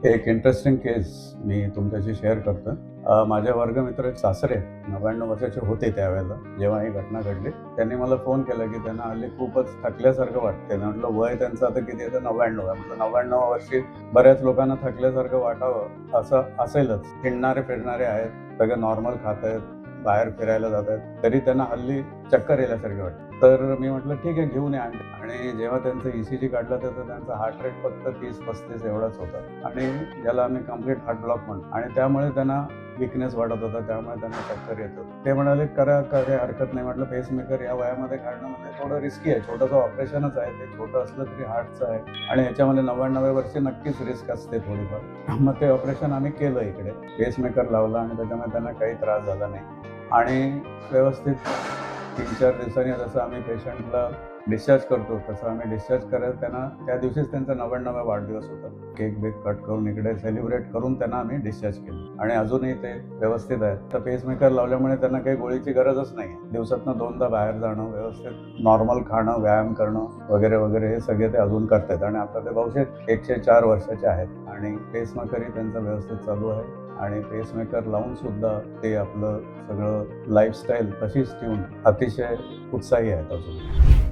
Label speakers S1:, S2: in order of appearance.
S1: एक इंटरेस्टिंग केस मी तुमच्याशी शेअर करतो. माझे वर्गमित्र एक सासरे 99 वर्षाचे होते त्यावेळेला जेव्हा ही घटना घडली. त्यांनी मला फोन केला की त्यांना हल्ली खूपच थकल्यासारखं वाटतंय. म्हटलं वय त्यांचं आता किती आहे तर 99 आहे. म्हटलं 99 वर्षी बऱ्याच लोकांना थकल्यासारखं वाटावं असं असेलच. हिंडणारे फिरणारे आहेत, सगळे नॉर्मल खात आहेत, बाहेर फिरायला जात आहेत, तरी त्यांना हल्ली चक्कर येण्यासारखे वाटतं. तर मी म्हटलं ठीक आहे घेऊन या. आणि जेव्हा त्यांचं ECG काढलं तर त्यांचा हार्ट रेट फक्त 30-35 एवढाच होता आणि ज्याला आम्ही कम्प्लीट हार्ट ब्लॉक म्हणतो. आणि त्यामुळे त्यांना विकनेस वाटत होता, त्यामुळे त्यांना चक्कर येत होतं. ते म्हणाले करा काही हरकत नाही. म्हटलं पेसमेकर या वयामध्ये काढणं म्हणजे थोडं रिस्की आहे. छोटंसं ऑपरेशनच आहे, ते छोटं असलं तरी हार्टचं आहे आणि ह्याच्यामध्ये 99 वर्षी नक्कीच रिस्क असते थोडीफार. मग ते ऑपरेशन आम्ही केलं इकडे, पेसमेकर लावला आणि त्याच्यामुळे त्यांना काही त्रास झाला नाही आणि व्यवस्थित 3-4 दिवसांनी जसं आम्ही पेशंटला डिस्चार्ज करतो तसं आम्ही डिस्चार्ज करत त्यांना त्या दिवशीच त्यांचा 99वा वाढदिवस होता. केक बेक कट करून इकडे सेलिब्रेट करून त्यांना आम्ही डिस्चार्ज केलं आणि अजूनही ते व्यवस्थित आहेत. तर पेसमेकर लावल्यामुळे त्यांना काही गोळीची गरजच नाही. दिवसातनं 2दा बाहेर जाणं, व्यवस्थित नॉर्मल खाणं, व्यायाम करणं वगैरे वगैरे हे सगळे ते अजून करतात आणि आता ते बहुशेक 104 वर्षाचे आहेत आणि पेसमेकरही त्यांचं व्यवस्थित चालू आहे आणि पेसमेकर लावून सुद्धा ते आपलं सगळं लाईफस्टाईल तशीच ठेवून अतिशय उत्साही आहेत अजून.